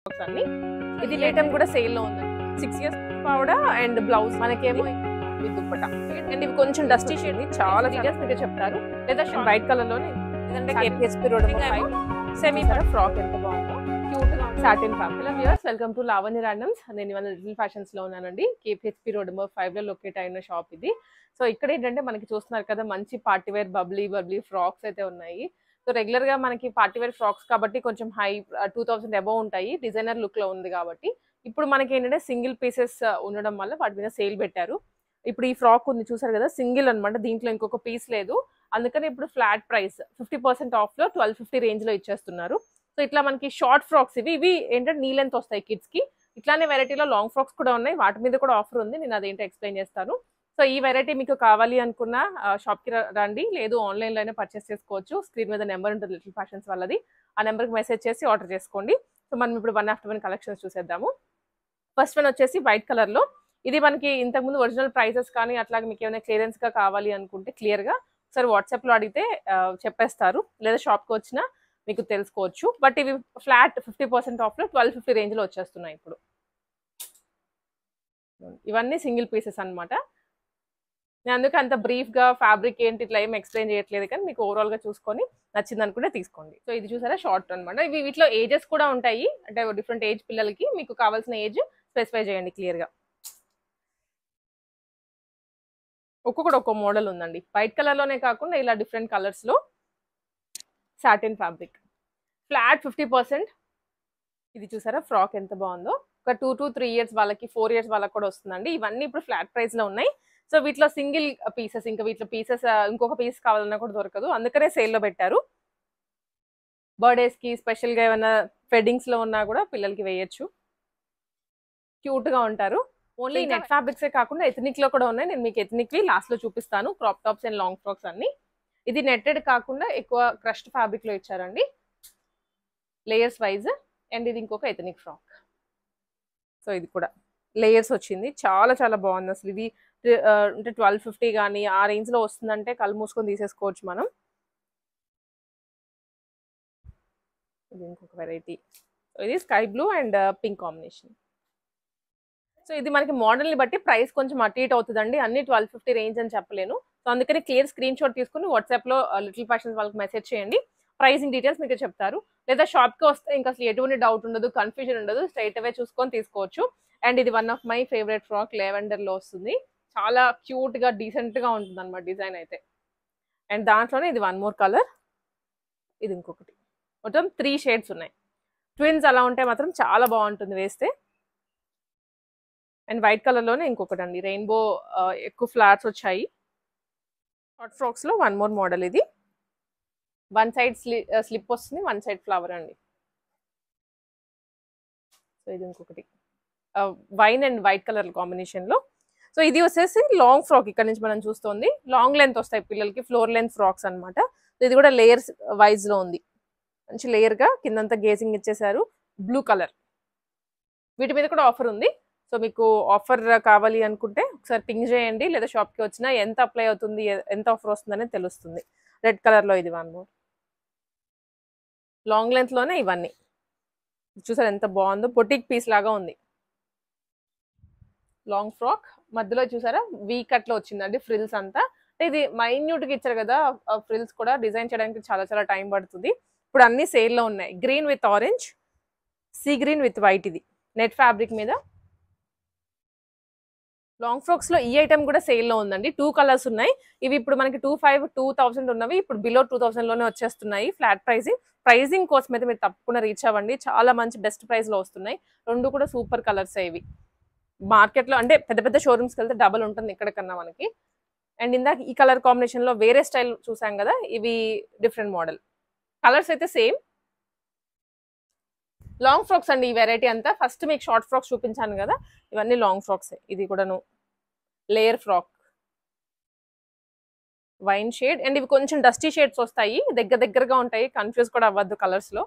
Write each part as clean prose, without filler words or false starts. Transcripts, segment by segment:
అన్ని ఇది లేటం కూడా సేల్ లో ఉంది 6 ఇయర్స్ పౌడా అండ్ బ్లౌజ్ మనకేమో విత్ దుప్పట అండ్ ఇవి కొంచెం డస్టీ షేడ్ చాలా డీటెయిల్స్ మీకు చెప్తారు లేదా వైట్ కలర్ లోనే లేదంటే KPSP రోడ్ సెమీ ఫ్రాక్ ఎంత బాగుందో క్యూట్ గా satin fabric viewers welcome to Lavanya randoms నేను ఇవాళ లిటిల్ ఫ్యాషన్స్ లో ఉన్నానండి KPSP రోడ్ నెంబర్ 5 లో లొకేట్ అయిన షాప్ ఇది సో ఇక్కడ ఏంటంటే మనకి చూస్తున్నారు కదా మంచి పార్టీ వేర్ బబ్లీ ఫ్రాక్స్ అయితే ఉన్నాయి సో రెగ్యులర్ గా మనకి పార్టీ వేర్ ఫ్రాక్స్ కాబట్టి కొంచెం హై 2000 అబౌవ్ ఉంటాయి డిజైనర్ లుక్ లో ఉంది కాబట్టి ఇప్పుడు మనకి ఏంటంటే సింగిల్ పీసెస్ ఉండడం వల్ల వాటి మీద సేల్ పెట్టారు ఇప్పుడు ఈ ఫ్రాక్ ఉంది చూసారు కదా సింగిల్ అన్నమాట దీంట్లో ఇంకొక పీస్ లేదు అందుకని ఇప్పుడు ఫ్లాట్ ప్రైస్ 50% ఆఫ్ లో 1250 రేంజ్ లో ఇచ్చేస్తున్నారు సో ఇట్లా మనకి షార్ట్ ఫ్రాక్స్ ఇవి ఏంటంటే నీ లెంత్ వస్తాయి కిడ్స్ కి ఇట్లానే వెరైటీలో లాంగ్ ఫ్రాక్స్ కూడా ఉన్నాయి వాటి మీద కూడా ఆఫర్ ఉంది నేను అదేంటో ఎక్స్ప్లెయిన్ చేస్తాను సో ఈ వెరైటీ మీకు కావాలి అనుకున్న షాప్ కి రండి లేదు ఆన్లైన్ లోనే పర్చేస్ చేసుకోవచ్చు స్క్రీన్ మీద నెంబర్ ఉంటుంది లిటిల్ ఫ్యాషన్స్ వాళ్ళది ఆ నెంబర్ కి మెసేజ్ చేసి ఆర్డర్ చేసుకోండి సో మనం ఇప్పుడు 1 after 1 కలెక్షన్స్ చూసేద్దాము ఫస్ట్ వన్ వచ్చేసి వైట్ కలర్ లో ఇది మనకి ఇంతకుముందు ఒరిజినల్ ప్రైసెస్ కానీ అట్లాగే మీకు ఏమైనా క్లియరెన్స్ గా కావాలి అనుకుంటే క్లియర్ గా ఒకసారి వాట్సాప్ లో అడిగితే చెప్పేస్తారు లేదా షాప్ కి వచ్చినా మీకు తెలుసుకోవచ్చు బట్ ఇవి ఫ్లాట్ 50% ఆఫ్ లో 1250 రేంజ్ లో వచ్చేస్తున్నాయి ఇప్పుడు ఇవన్నీ సింగిల్ పీసెస్ అన్నమాట నేను అందుకే అంత బ్రీఫ్ గా ఫ్యాబ్రిక్ ఏంటి ఇట్లా ఏం ఎక్స్ప్లెయిన్ చేయట్లేదు కానీ మీకు ఓవరాల్ గా చూసుకొని నచ్చింది అనుకుంటే తీసుకోండి సో ఇది చూసారా షార్ట్ అనమాట ఇవి వీటిలో ఏజెస్ కూడా ఉంటాయి అంటే డిఫరెంట్ ఏజ్ పిల్లలకి మీకు కావాల్సిన ఏజ్ స్పెసిఫై చేయండి క్లియర్ గా ఒక్కొక్కటి ఒక్కో మోడల్ ఉందండి వైట్ కలర్ లోనే కాకుండా ఇలా డిఫరెంట్ కలర్స్ లో సాటిన్ ఫ్యాబ్రిక్ ఫ్లాట్ 50% ఇది చూసారా ఫ్రాక్ ఎంత బాగుందో ఒక 2 to 3 ఇయర్స్ వాళ్ళకి 4 ఇయర్స్ వాళ్ళకి కూడా వస్తుందండి ఇవన్నీ ఇప్పుడు ఫ్లాట్ ప్రైస్ లో ఉన్నాయి సో వీటిలో సింగిల్ పీసెస్ ఇంకా వీటిలో పీసెస్ ఇంకొక పీస్ కావాలన్నా కూడా దొరకదు అందుకనే సేల్ లో పెట్టారు బర్త్డేస్ కి స్పెషల్ గా ఏమైనా వెడ్డింగ్స్ లో ఉన్నా కూడా పిల్లలకి వేయచ్చు క్యూట్ గా ఉంటారు ఓన్లీ నెట్ ఫ్యాబ్రిక్స్ కాకుండా ఎథనిక్ లో కూడా ఉన్నాయి నేను మీకు ఎథనిక్ వి లాస్ట్ లో చూపిస్తాను crop tops and long frocks అన్ని ఇది నెట్టెడ్ కాకుండా ఎక్కువ క్రష్డ్ ఫ్యాబ్రిక్ లో ఇచ్చారండి లేయర్స్ వైజ్ అండ్ ఇది ఇంకొక ఎథనిక్ ఫ్రాక్ సో ఇది కూడా లేయర్స్ వచ్చింది చాలా చాలా బాగుంది అసలు ఇది అంటే 1250 కానీ ఆ రేంజ్ లో వస్తుందంటే కళ్ళు మూసుకొని తీసేసుకోవచ్చు మనం ఇది ఇంకొక వెరైటీ ఇది sky blue and pink combination so ఇది మనకి మోడల్ ని బట్టి ప్రైస్ కొంచెం అటు ఇటు అవుతుందండి అన్ని 1250 రేంజ్ అని చెప్పలేను సో అందుకని క్లియర్ స్క్రీన్ షాట్ తీసుకుని వాట్సాప్ లో లిటిల్ ఫ్యాషన్స్ వాళ్ళకి మెసేజ్ చేయండి ప్రైసింగ్ డీటెయిల్స్ మీకు చెప్తారు లేదా షాప్ కి వస్తే ఇంకా అసలు ఎటువంటి డౌట్ ఉండదు కన్ఫ్యూజన్ ఉండదు స్ట్రైట్ అవే చూసుకొని తీసుకోవచ్చు అండ్ ఇది one of my favourite frock lavender లో వస్తుంది చాలా క్యూట్ గా డీసెంట్ గా ఉంటుంది అనమాట డిజైన్ అయితే అండ్ దాంట్లోనే ఇది వన్ మోర్ కలర్ ఇది ఇంకొకటి మొత్తం 3 షేడ్స్ ఉన్నాయి ట్విన్స్ అలా ఉంటే మాత్రం చాలా బాగుంటుంది వేస్తే అండ్ వైట్ కలర్ లోనే ఇంకొకటి అండి రెయిన్బో ఎక్కువ ఫ్లవర్స్ వచ్చాయి షార్ట్ ఫ్రాక్స్ లో వన్ మోర్ మోడల్ ఇది వన్ సైడ్ స్లిప్ వస్తుంది వన్ సైడ్ ఫ్లవర్ అండి సో ఇది ఇంకొకటి wine and white colour combination లో సో ఇది వచ్చేసి లాంగ్ ఫ్రాక్ ఇక్కడ నుంచి మనం చూస్తుంది లాంగ్ లెంత్ వస్తాయి పిల్లలకి ఫ్లోర్ లెంత్ ఫ్రాక్స్ అనమాట ఇది కూడా లేయర్స్ వైజ్ లో ఉంది మంచి లేయర్ గా కిందంతా గేజింగ్ ఇచ్చేసారు బ్లూ కలర్ వీటి మీద కూడా ఆఫర్ ఉంది సో మీకు ఆఫర్ కావాలి అనుకుంటే ఒకసారి పింగ్ చేయండి లేదా షాప్ కి వచ్చినా ఎంత అప్లై అవుతుంది ఎంత ఆఫర్ వస్తుందనే తెలుస్తుంది రెడ్ కలర్ లో ఇది వన్ మోర్ లాంగ్ లెంత్ లోనే ఇవన్నీ చూసారు ఎంత బాగుందో బొటిక్ పీస్ లాగా ఉంది లాంగ్ ఫ్రాక్ మధ్యలో చూసారా వీ కట్ లో వచ్చిందండి ఫ్రిల్స్ అంతా ఇది మైన్యూట్ గా ఇచ్చారు కదా ఫ్రిల్స్ కూడా డిజైన్ చేయడానికి చాలా చాలా టైం పడుతుంది ఇప్పుడు అన్ని సేల్ లో ఉన్నాయి green with orange sea green with white ఇది నెట్ ఫ్యాబ్రిక్ మీద లాంగ్ ఫ్రాక్స్ లో ఈ ఐటమ్ కూడా సేల్ లో ఉందండి 2 కలర్స్ ఉన్నాయి ఇవి ఇప్పుడు మనకి 2000 ఉన్నవి ఇప్పుడు బిలో 2000 లోనే వచ్చేస్తున్నాయి ఫ్లాట్ ప్రైజింగ్ కోసం అయితే మీరు తప్పకుండా రీచ్ అవ్వండి చాలా మంచి బెస్ట్ ప్రైస్ లో వస్తున్నాయి రెండు కూడా సూపర్ కలర్స్ ఇవి మార్కెట్ లో అంటే పెద్ద పెద్ద షోరూమ్స్కి వెళ్తే డబల్ ఉంటుంది ఇక్కడ కన్నా మనకి అండ్ ఇందాక ఈ కలర్ కాంబినేషన్ లో వేరే స్టైల్ చూసాం కదా ఇవి డిఫరెంట్ మోడల్ కలర్స్ అయితే సేమ్ లాంగ్ ఫ్రాక్స్ అండి ఈ వెరైటీ అంతా ఫస్ట్ మీకు షార్ట్ ఫ్రాక్స్ చూపించాను కదా ఇవన్నీ లాంగ్ ఫ్రాక్స్ ఇది కూడాను layer frock wine shade and ఇవి కొంచెం డస్టీ షేడ్స్ వస్తాయి దగ్గరగా ఉంటాయి కన్ఫ్యూజ్ కూడా అవ్వద్దు కలర్స్ లో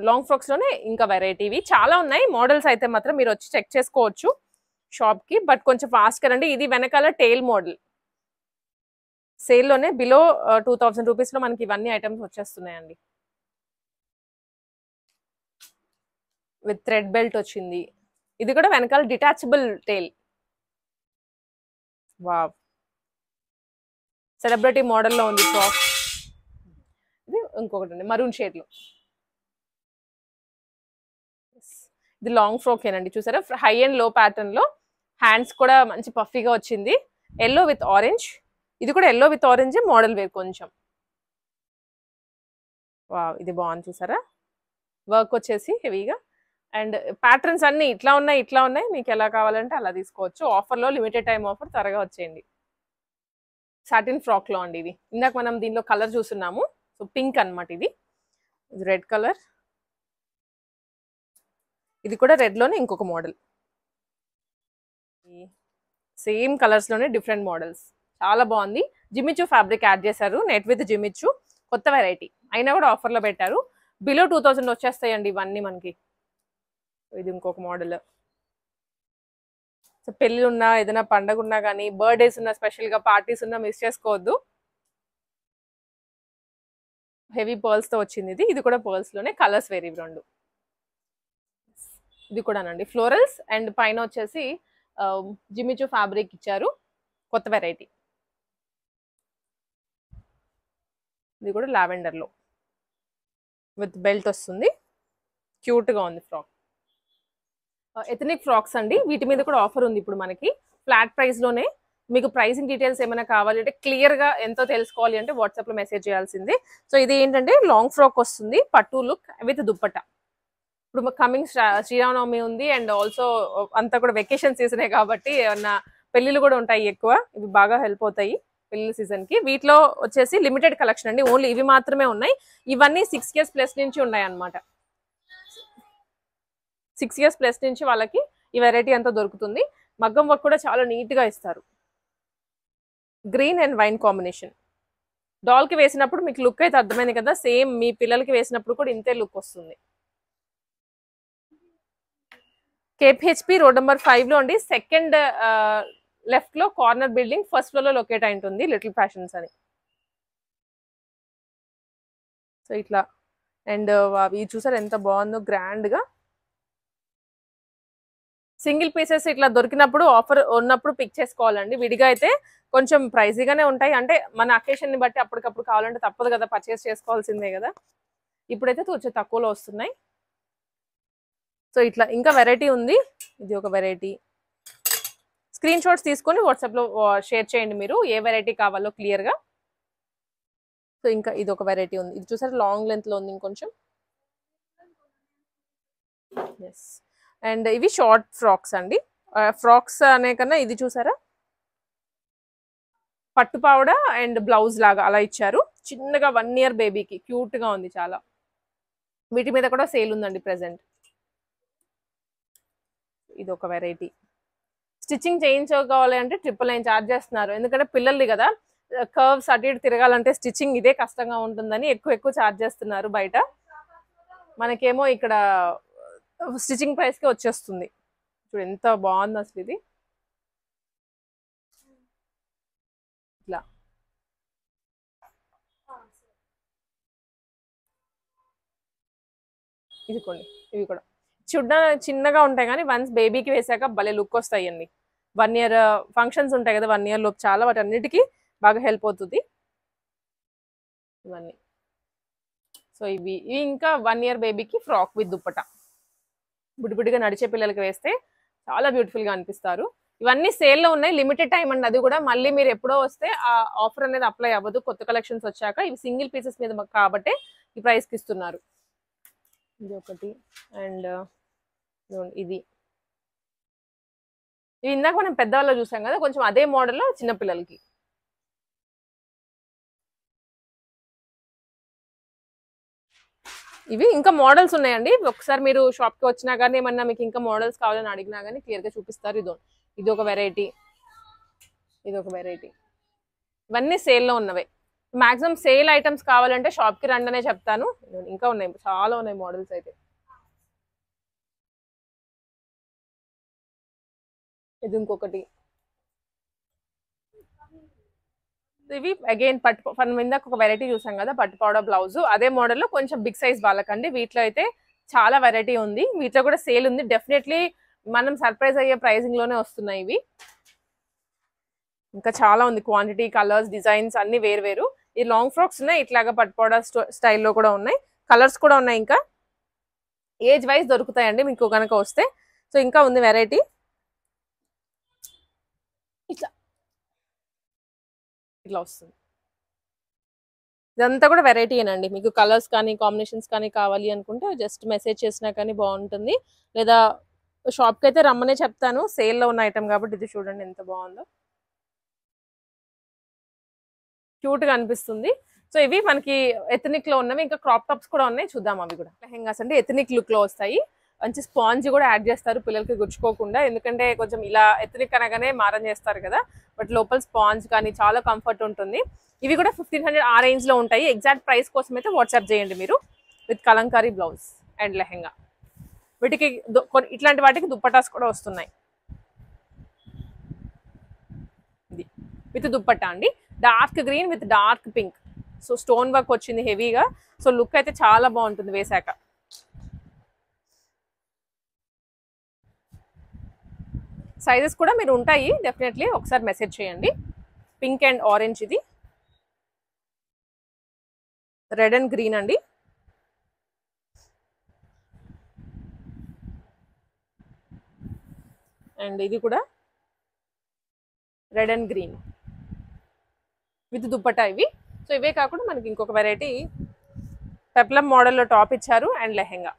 లాంగ్ ఫ్రాక్స్ లోనే ఇంకా వెరైటీవి చాలా ఉన్నాయి మోడల్స్ అయితే మాత్రం మీరు వచ్చి చెక్ చేసుకోవచ్చు షాప్ కి బట్ కొంచెం ఫాస్ట్ గా రండి ఇది వెనకాల టెయిల్ మోడల్ సేల్ లోనే బిలో 2000 రూపీస్ లో మనకి ఇవన్నీ ఐటమ్స్ వచ్చేస్తున్నాయండి విత్ థ్రెడ్ బెల్ట్ వచ్చింది. ఇది కూడా వెనకాల డిటాచబుల్ టైల్. వావ్, సెలబ్రిటీ మోడల్లో ఉంది ఫ్రాక్. ఇది ఇంకొకటి అండి మరూన్ షేడ్ లో. ఇది లాంగ్ ఫ్రాక్ ఏనండి, చూసారా హై అండ్ లో ప్యాటర్న్ లో. హ్యాండ్స్ కూడా మంచి పఫీగా వచ్చింది, ఎల్లో విత్ ఆరెంజ్. ఇది కూడా yellow with orange model wear కొంచెం. వావ్, ఇది బాగుంది చూసారా, వర్క్ వచ్చేసి హెవీగా. అండ్ ప్యాటర్న్స్ అన్ని ఇట్లా ఉన్నాయి, మీకు ఎలా కావాలంటే అలా తీసుకోవచ్చు. ఆఫర్లో లిమిటెడ్ టైం ఆఫర్, త్వరగా వచ్చేయండి. సాటిన్ ఫ్రాక్ లో అండి ఇది. ఇందాక మనం దీనిలో కలర్ చూస్తున్నాము, సో పింక్ అనమాట. ఇది రెడ్ కలర్. ఇది కూడా రెడ్ లోనే ఇంకొక మోడల్. సేమ్ కలర్స్ లోనే డిఫరెంట్ మోడల్స్, చాలా బాగుంది. జిమిచు ఫ్యాబ్రిక్ యాడ్ చేశారు, నెట్ విత్ జిమిచు. కొత్త వెరైటీ అయినా కూడా ఆఫర్లో పెట్టారు. బిలో 2000 వచ్చేస్తాయండి ఇవన్నీ మనకి. ఇది ఇంకొక మోడల్. సో పెళ్ళి ఉన్నా, ఏదైనా పండగ ఉన్నా కానీ, బర్త్డేస్ ఉన్నా, స్పెషల్గా పార్టీస్ ఉన్నా మిస్ చేసుకోవద్దు. హెవీ పర్ల్స్ తో వచ్చింది ఇది. ఇది కూడా పర్ల్స్ లోనే, కలర్స్ వేరీ రెండు. ఇది కూడానండి ఫ్లోరల్స్ అండ్ పైన వచ్చేసి జిమిచు ఫ్యాబ్రిక్ ఇచ్చారు, కొత్త వెరైటీ. ఇది కూడా లావెండర్ లో విత్ బెల్ట్ వస్తుంది, క్యూట్ గా ఉంది ఫ్రాక్. ఎథనిక్ ఫ్రాక్స్ అండి, వీటి మీద కూడా ఆఫర్ ఉంది ఇప్పుడు మనకి, ఫ్లాట్ ప్రైస్ లోనే. మీకు ప్రైసింగ్ డీటెయిల్స్ ఏమైనా కావాలి అంటే, క్లియర్ గా ఎంతో తెలుసుకోవాలి అంటే వాట్సాప్ లో మెసేజ్ చేయాల్సిందే. సో ఇది ఏంటంటే లాంగ్ ఫ్రాక్ వస్తుంది, పట్టు లుక్ విత్ దుప్పట. ఇప్పుడు కమింగ్ శ్రీరామనవమి ఉంది, అండ్ ఆల్సో అంతా కూడా వెకేషన్ సీజనే కాబట్టి ఏమన్నా పెళ్ళిళ్ళు కూడా ఉంటాయి ఎక్కువ, ఇవి బాగా హెల్ప్ అవుతాయి పెళ్లి సీజన్ కి. వీటిలో వచ్చేసి లిమిటెడ్ కలెక్షన్ అండి, ఓన్లీ ఇవి మాత్రమే ఉన్నాయి. ఇవన్నీ 6 years ప్లస్ నుంచి ఉన్నాయి అనమాట. 6 years ప్లస్ నుంచి వాళ్ళకి ఈ వెరైటీ అంతా దొరుకుతుంది. మగ్గం వర్క్ కూడా చాలా నీట్ గా ఇస్తారు. Green and wine combination. Doll కి వేసినప్పుడు మీకు లుక్ అయితే అర్థమైంది కదా, సేమ్ మీ పిల్లలకి వేసినప్పుడు కూడా ఇంతే లుక్ వస్తుంది. KPHP రోడ్ నెంబర్ 5 లో అండి, సెకండ్ లెఫ్ట్ లో కార్నర్ బిల్డింగ్, ఫస్ట్ ఫ్లోర్ లో లొకేట్ అయి ఉంటుంది లిటిల్ ఫ్యాషన్స్ అని. సో ఇట్లా, అండ్ అవి చూసారు ఎంత బాగుందో గ్రాండ్ గా. సింగిల్ పీసెస్ ఇట్లా దొరికినప్పుడు, ఆఫర్ ఉన్నప్పుడు పిక్ చేసుకోవాలండి. విడిగా అయితే కొంచెం ప్రైజీగానే ఉంటాయి, అంటే మన అకేషన్ ని బట్టి అప్పటికప్పుడు కావాలంటే తప్పదు కదా, పర్చేస్ చేసుకోవాల్సిందే కదా. ఇప్పుడైతే కొంచెం తక్కువలో వస్తున్నాయి. సో ఇట్లా ఇంకా వెరైటీ ఉంది, ఇది ఒక వెరైటీ. స్క్రీన్ షాట్స్ తీసుకొని వాట్సాప్ లో షేర్ చేయండి మీరు, ఏ వెరైటీ కావాలో క్లియర్ గా. సో ఇంకా ఇది ఒక వెరైటీ ఉంది, ఇది చూసారు లాంగ్ లెంత్ లో ఉంది ఇంకొంచెం. ఎస్, అండ్ ఇవి షార్ట్ ఫ్రాక్స్ అండి. ఫ్రాక్స్ అనే కన్నా ఇది చూసారా, పట్టుపావడ అండ్ బ్లౌజ్ లాగా అలా ఇచ్చారు, చిన్నగా 1 year బేబీకి, క్యూట్ గా ఉంది చాలా. వీటి మీద కూడా సేల్ ఉందండి ప్రెసెంట్. ఇది ఒక వెరైటీ. స్టిచ్చింగ్ చేయించుకోవాలి అంటే 999 ఛార్జ్ చేస్తున్నారు, ఎందుకంటే పిల్లల్ని కదా, కర్వ్స్ అటు ఇటు తిరగాలంటే స్టిచ్చింగ్ ఇదే కష్టంగా ఉంటుందని ఎక్కువ ఛార్జ్ చేస్తున్నారు బయట. మనకేమో ఇక్కడ స్టిచ్చింగ్ ప్రైస్ కి వచ్చేస్తుంది. ఇప్పుడు ఎంత బాగుంది అసలు ఇది. ఇట్లా ఇదికోండి, ఇవి కూడా చిన్నగా ఉంటాయి కానీ వన్స్ బేబీకి వేసాక భలే లుక్ వస్తాయి అండి. 1 year ఫంక్షన్స్ ఉంటాయి కదా, 1 year లోపు చాలా, వాటి అన్నిటికీ బాగా హెల్ప్ అవుతుంది ఇవన్నీ. సో ఇవి ఇంకా 1 year బేబీకి ఫ్రాక్ విత్ దుప్పట, బుడిబుడిగా నడిచే పిల్లలకి వేస్తే చాలా బ్యూటిఫుల్ గా అనిపిస్తారు. ఇవన్నీ సేల్లో ఉన్నాయి, లిమిటెడ్ టైం అండి. అది కూడా మళ్ళీ మీరు ఎప్పుడో వస్తే ఆ ఆఫర్ అనేది అప్లై అవ్వదు, కొత్త కలెక్షన్స్ వచ్చాక. ఇవి సింగిల్ పీసెస్ మీద కాబట్టి ఈ ప్రైస్కి ఇస్తున్నారు. ఇది ఒకటి, అండ్ ఇది ఇందాక మనం పెద్దవాళ్ళు చూసాం కదా, కొంచెం అదే మోడల్లో చిన్నపిల్లలకి. ఇవి ఇంకా మోడల్స్ ఉన్నాయండి, ఒకసారి మీరు షాప్కి వచ్చినా కానీ ఏమన్నా మీకు ఇంకా మోడల్స్ కావాలని అడిగినా కానీ క్లియర్గా చూపిస్తారు. ఇది ఒక వెరైటీ, ఇది ఒక వెరైటీ. ఇవన్నీ సేల్లో ఉన్నవే. మాక్సిమం సేల్ ఐటమ్స్ కావాలంటే షాప్కి రండనే చెప్తాను. ఇంకా ఉన్నాయి, చాలా ఉన్నాయి మోడల్స్ అయితే. ఇది ఇంకొకటి. ఇవి అగైన్ మనం ఇందాక ఒక వెరైటీ చూసాం కదా, పట్టు పౌడర్ బ్లౌజ్, అదే మోడల్లో కొంచెం బిగ్ సైజ్ వాళ్ళకండి. వీటిలో అయితే చాలా వెరైటీ ఉంది, వీటిలో కూడా సేల్ ఉంది. డెఫినెట్లీ మనం సర్ప్రైజ్ అయ్యే ప్రైజింగ్ లోనే వస్తున్నాయి ఇవి. ఇంకా చాలా ఉంది, క్వాంటిటీ, కలర్స్, డిజైన్స్ అన్ని వేరు. ఈ లాంగ్ ఫ్రాక్స్ ఉన్నాయి, ఇట్లాగా పట్టుకోవడా స్టైల్లో కూడా ఉన్నాయి, కలర్స్ కూడా ఉన్నాయి. ఇంకా ఏజ్ వైజ్ దొరుకుతాయండి మీకు కనుక వస్తే. సో ఇంకా ఉంది వెరైటీ. ఇట్లా వస్తుంది, ఇదంతా కూడా వెరైటీనండి. మీకు కలర్స్ కానీ కాంబినేషన్స్ కానీ కావాలి అనుకుంటే జస్ట్ మెసేజ్ చేసినా కానీ బాగుంటుంది, లేదా షాప్కి అయితే రమ్మనే చెప్తాను. సేల్లో ఉన్న ఐటమ్ కాబట్టి. ఇది చూడండి ఎంత బాగుందో, క్యూట్గా అనిపిస్తుంది. సో ఇవి మనకి ఎథనిక్ లో ఉన్నవి. ఇంకా క్రాప్ టాప్స్ కూడా ఉన్నాయి, చూద్దాం. అవి కూడా లెహెంగాస్ అంటే ఎథనిక్ లుక్ లో వస్తాయి. మంచి స్పాంజ్ కూడా యాడ్ చేస్తారు పిల్లలకి గుచ్చుకోకుండా, ఎందుకంటే కొంచెం ఇలా ఎథనిక్ అనగానే మారం చేస్తారు కదా, బట్ లోపల స్పాంజ్ కానీ చాలా కంఫర్ట్ ఉంటుంది. ఇవి కూడా 1500 ఆ రేంజ్ లో ఉంటాయి. ఎగ్జాక్ట్ ప్రైస్ కోసం అయితే వాట్సాప్ చేయండి మీరు, with Kalamkari blouse and lehenga. వీటికి ఇట్లాంటి వాటికి దుప్పటాస్ కూడా వస్తున్నాయి. ఇది విత్ దుప్పట్టా అండి, dark green with dark pink. So stone work వచ్చింది హెవీగా. సో లుక్ అయితే చాలా బాగుంటుంది వేసాక. సైజెస్ కూడా మీరు ఉంటాయి, డెఫినెట్లీ ఒకసారి మెసేజ్ చేయండి. పింక్ అండ్ ఆరెంజ్, ఇది రెడ్ అండ్ గ్రీన్ అండి. అండ్ ఇది కూడా red and green with dupatta ఇవి. సో ఇవే కాకుండా మనకి ఇంకొక వెరైటీ పెప్లం మోడల్లో టాప్ ఇచ్చారు అండ్ లెహెంగా,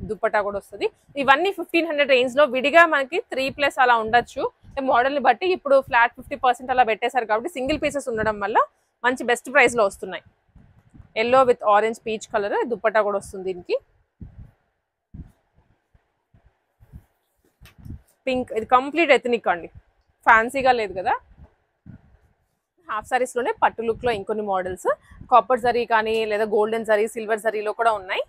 దుప్పటా కూడా వస్తుంది. ఇవన్నీ 1500 రేంజ్ లో. విడిగా మనకి 3+ అలా ఉండొచ్చు మోడల్ని బట్టి. ఇప్పుడు ఫ్లాట్ 50% అలా పెట్టేశారు కాబట్టి సింగిల్ పీసెస్ ఉండడం వల్ల మంచి బెస్ట్ ప్రైస్ లో వస్తున్నాయి. Yellow with orange peach colour dupatta కూడా వస్తుంది దీనికి. పింక్, ఇది కంప్లీట్ ఎథనిక్ అండి, ఫ్యాన్సీగా లేదు కదా. హాఫ్ సారీస్ లోనే పట్టు లుక్ లో ఇంకొన్ని మోడల్స్, కాపర్ జరీ కానీ లేదా గోల్డెన్ జరీ, సిల్వర్ జరీలో కూడా ఉన్నాయి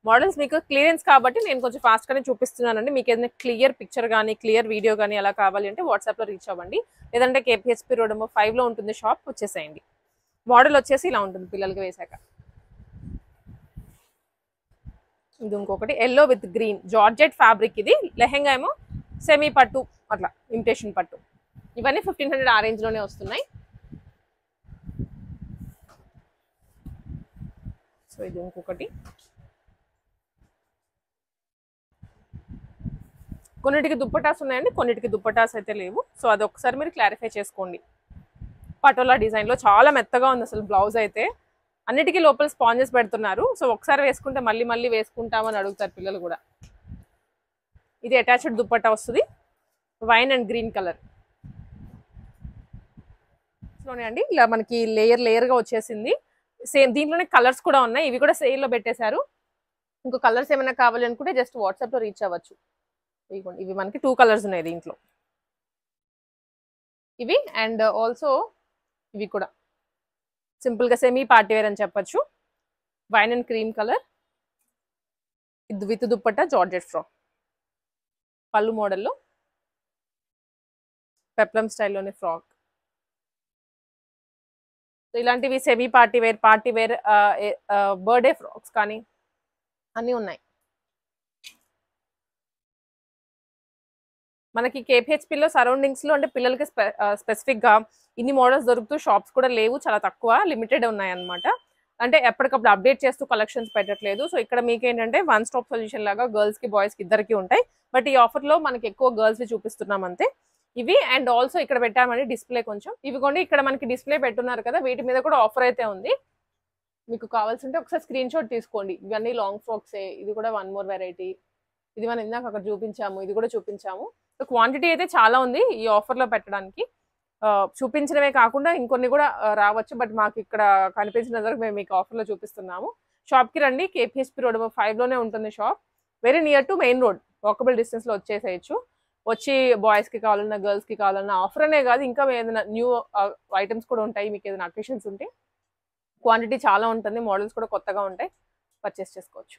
మోడల్స్. మీకు క్లియరెన్స్ కాబట్టి నేను కొంచెం ఫాస్ట్ గానే చూపిస్తున్నానండి. మీకు ఏదైనా క్లియర్ పిక్చర్ కానీ క్లియర్ వీడియో కానీ అలా కావాలి అంటే వాట్సాప్ లో రీచ్ అవ్వండి, లేదంటే KPHP రోడ్ నెంబర్ 5 లో ఉంటుంది షాప్, వచ్చేసేయండి. మోడల్ వచ్చేసి ఇలా ఉంటుంది పిల్లలకి వేసాక. ఇది ఇంకొకటి yellow with green georgette fabric, ఇది లెహెంగా ఏమో సెమీ పట్టు, అట్లా ఇమిటేషన్ పట్టు. ఇవన్నీ 1500 ఆ రేంజ్ లోనే వస్తున్నాయి. సో ఇది ఇంకొకటి. కొన్నిటికి దుప్పటాస్ ఉన్నాయండి, కొన్నిటికి దుప్పటాస్ అయితే లేవు. సో అది ఒకసారి మీరు క్లారిఫై చేసుకోండి. పటోలా డిజైన్లో చాలా మెత్తగా ఉంది అసలు బ్లౌజ్ అయితే. అన్నిటికీ లోపల స్పాంజెస్ పెడుతున్నారు. సో ఒకసారి వేసుకుంటే మళ్ళీ మళ్ళీ వేసుకుంటామని అడుగుతారు పిల్లలు కూడా. ఇది అటాచ్డ్ దుప్పటా వస్తుంది, వైన్ అండ్ గ్రీన్ కలర్ లోనే అండి. ఇలా మనకి లేయర్గా వచ్చేసింది. సేమ్ దీంట్లోనే కలర్స్ కూడా ఉన్నాయి, ఇవి కూడా సేల్లో పెట్టేశారు. ఇంకో కలర్స్ ఏమైనా కావాలి అనుకుంటే జస్ట్ వాట్సాప్లో రీచ్ అవ్వచ్చు. ఇవి మనకి 2 కలర్స్ ఉన్నాయి దీంట్లో, ఇవి. అండ్ ఆల్సో ఇవి కూడా సింపుల్గా సెమీ పార్టీ వేర్ అని చెప్పచ్చు. వైన్ అండ్ క్రీమ్ కలర్, ఇది విత్ దుప్పట్టా జార్జెట్ ఫ్రాక్, పళ్ళు మోడల్లో పెప్లం స్టైల్లోని ఫ్రాక్. సో ఇలాంటివి semi party wear, birthday frocks కానీ అన్నీ ఉన్నాయి. మనకి KPHPలో సరౌండింగ్స్లో అంటే పిల్లలకి స్పెసిఫిక్గా ఇన్ని మోడల్స్ దొరుకుతూ షాప్స్ కూడా లేవు, చాలా తక్కువ, లిమిటెడ్ ఉన్నాయి అనమాట. అంటే ఎప్పటికప్పుడు అప్డేట్ చేస్తూ కలెక్షన్స్ పెట్టట్లేదు. సో ఇక్కడ మీకు ఏంటంటే వన్ స్టాప్ సొల్యూషన్ లాగా గర్ల్స్కి బాయ్స్కి ఇద్దరికి ఉంటాయి. బట్ ఈ ఆఫర్లో మనకి ఎక్కువ గర్ల్స్వి చూపిస్తున్నాం అంతే. ఇవి అండ్ ఆల్సో ఇక్కడ పెట్టామని డిస్ప్లే కొంచెం ఇవి కొన్ని ఇక్కడ మనకి డిస్ప్లే పెట్టున్నారు కదా, వీటి మీద కూడా ఆఫర్ అయితే ఉంది. మీకు కావాల్సింటే ఒకసారి స్క్రీన్ షాట్ తీసుకోండి. ఇవన్నీ లాంగ్ ఫ్రాక్సే. ఇది కూడా వన్ మోర్ వెరైటీ. ఇది మనం ఇందాక అక్కడ చూపించాము, ఇది కూడా చూపించాము. సో క్వాంటిటీ అయితే చాలా ఉంది ఈ ఆఫర్లో పెట్టడానికి. చూపించడమే కాకుండా ఇంకొన్ని కూడా రావచ్చు, బట్ మాకు ఇక్కడ కనిపించిన దగ్గర మేము మీకు ఆఫర్లో చూపిస్తున్నాము. షాప్కి రండి, KPHP రోడ్ 5లోనే ఉంటుంది shop. Very near to main road, walkable డిస్టెన్స్లో వచ్చేసేయచ్చు. వచ్చి బాయ్స్కి కావాలన్నా గర్ల్స్కి కావాలన్నా ఆఫర్ అనే కాదు, ఇంకా ఏదైనా న్యూ ఐటమ్స్ కూడా ఉంటాయి. మీకు ఏదైనా అకేషన్స్ ఉంటే క్వాంటిటీ చాలా ఉంటుంది, మోడల్స్ కూడా కొత్తగా ఉంటాయి, పర్చేస్ చేసుకోవచ్చు.